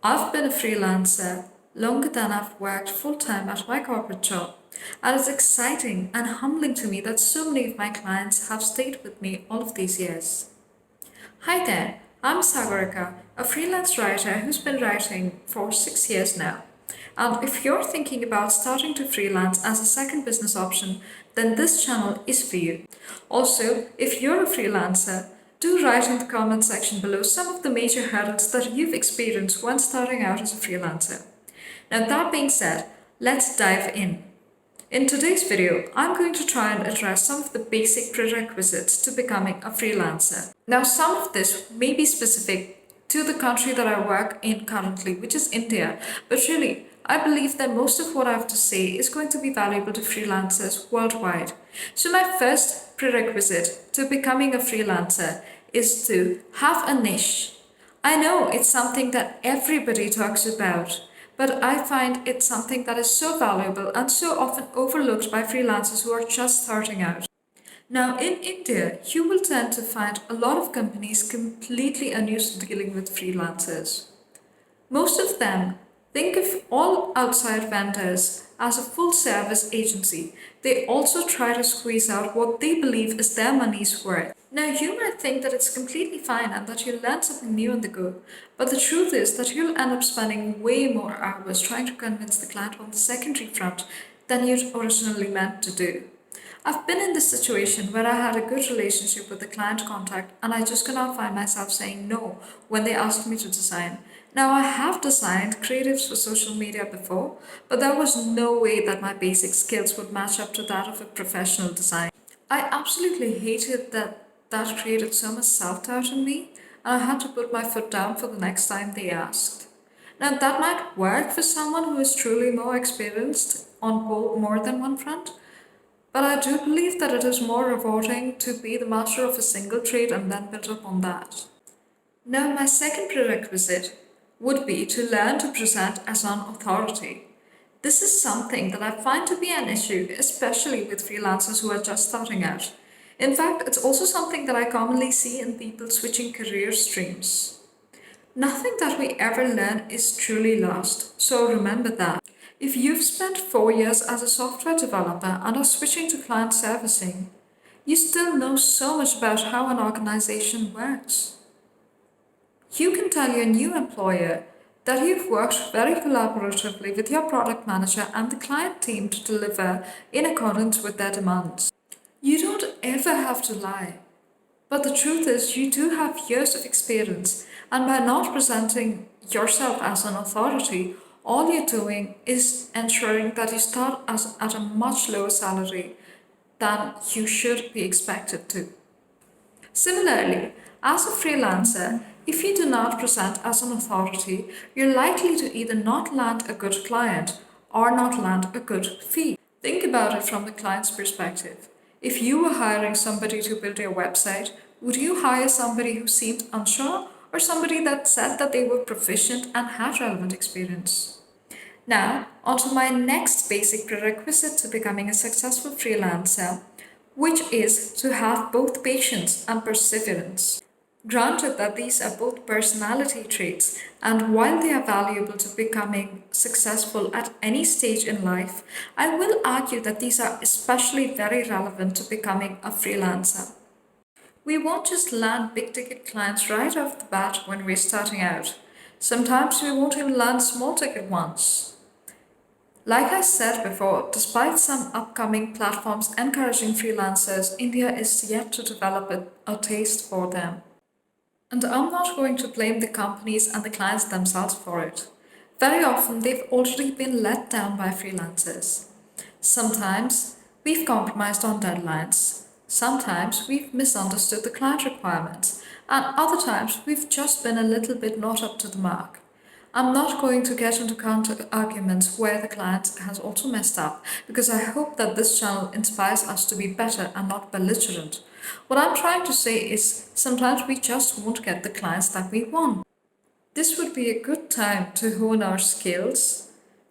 I've been a freelancer longer than I've worked full time at my corporate job, and it's exciting and humbling to me that so many of my clients have stayed with me all of these years. Hi there, I'm Sagarika, a freelance writer who's been writing for 6 years now. And if you're thinking about starting to freelance as a second business option, then this channel is for you. Also, if you're a freelancer, do write in the comment section below some of the major hurdles that you've experienced when starting out as a freelancer. Now, that being said, let's dive in. In today's video, I'm going to try and address some of the basic prerequisites to becoming a freelancer. Now, some of this may be specific to the country that I work in currently, which is India, but really, I believe that most of what I have to say is going to be valuable to freelancers worldwide. So my first prerequisite to becoming a freelancer is to have a niche. I know it's something that everybody talks about, but I find it's something that is so valuable and so often overlooked by freelancers who are just starting out. Now, in India, you will tend to find a lot of companies completely unused to dealing with freelancers. Most of them think of all outside vendors as a full service agency. They also try to squeeze out what they believe is their money's worth. Now, you might think that it's completely fine and that you'll learn something new on the go, but the truth is that you'll end up spending way more hours trying to convince the client on the secondary front than you'd originally meant to do. I've been in this situation where I had a good relationship with the client contact and I just could not find myself saying no when they asked me to design. Now, I have designed creatives for social media before, but there was no way that my basic skills would match up to that of a professional designer. I absolutely hated that created so much self-doubt in me, and I had to put my foot down for the next time they asked. Now, that might work for someone who is truly more experienced on more than one front, but I do believe that it is more rewarding to be the master of a single trade and then build upon that. Now, my second prerequisite would be to learn to present as an authority. This is something that I find to be an issue, especially with freelancers who are just starting out. In fact, it's also something that I commonly see in people switching career streams. Nothing that we ever learn is truly lost, so remember that. If you've spent 4 years as a software developer and are switching to client servicing, you still know so much about how an organization works. You can tell your new employer that you've worked very collaboratively with your product manager and the client team to deliver in accordance with their demands. You don't ever have to lie. But the truth is, you do have years of experience, and by not presenting yourself as an authority, all you're doing is ensuring that you start at a much lower salary than you should be expected to. Similarly, as a freelancer, if you do not present as an authority, you're likely to either not land a good client or not land a good fee. Think about it from the client's perspective. If you were hiring somebody to build your website, would you hire somebody who seemed unsure or somebody that said that they were proficient and had relevant experience? Now, on to my next basic prerequisite to becoming a successful freelancer, which is to have both patience and perseverance. Granted that these are both personality traits, and while they are valuable to becoming successful at any stage in life, I will argue that these are especially very relevant to becoming a freelancer. We won't just land big ticket clients right off the bat when we're starting out. Sometimes we won't even land small ticket ones. Like I said before, despite some upcoming platforms encouraging freelancers, India is yet to develop a taste for them. And I'm not going to blame the companies and the clients themselves for it. Very often, they've already been let down by freelancers. Sometimes we've compromised on deadlines. Sometimes we've misunderstood the client requirements. And other times we've just been a little bit not up to the mark. I'm not going to get into counter arguments where the client has also messed up, because I hope that this channel inspires us to be better and not belligerent. What I'm trying to say is sometimes we just won't get the clients that we want. This would be a good time to hone our skills,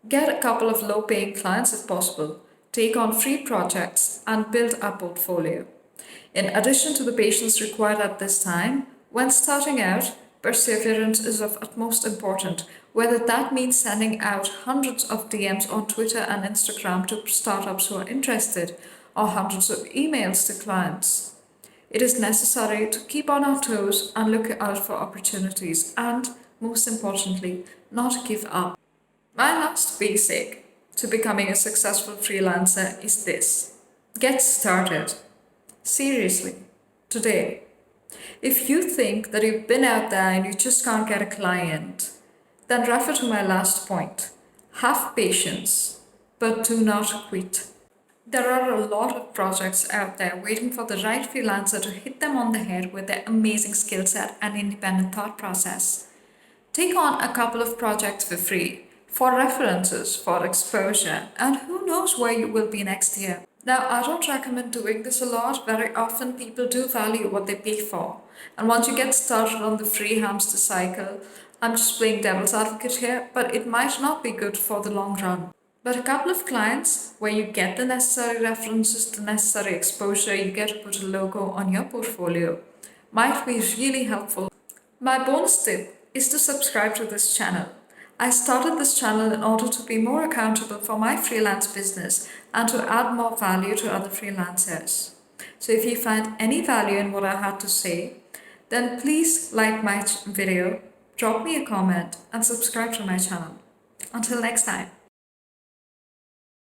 get a couple of low-paying clients if possible, take on free projects, and build a portfolio. In addition to the patience required at this time, when starting out, Perseverance is of utmost importance, whether that means sending out hundreds of DMs on Twitter and Instagram to startups who are interested, or hundreds of emails to clients. It is necessary to keep on our toes and look out for opportunities, and, most importantly, not give up. My last basic to becoming a successful freelancer is this: get started. Seriously, today. If you think that you've been out there and you just can't get a client, then refer to my last point. Have patience, but do not quit. There are a lot of projects out there waiting for the right freelancer to hit them on the head with their amazing skill set and independent thought process. Take on a couple of projects for free, for references, for exposure, and who knows where you will be next year. Now, I don't recommend doing this a lot. Very often, people do value what they pay for. And once you get started on the free hamster cycle, I'm just playing devil's advocate here, but it might not be good for the long run. But a couple of clients where you get the necessary references, the necessary exposure, you get to put a logo on your portfolio, might be really helpful. My bonus tip is to subscribe to this channel. I started this channel in order to be more accountable for my freelance business and to add more value to other freelancers. So if you find any value in what I had to say, then please like my video, drop me a comment, and subscribe to my channel. Until next time.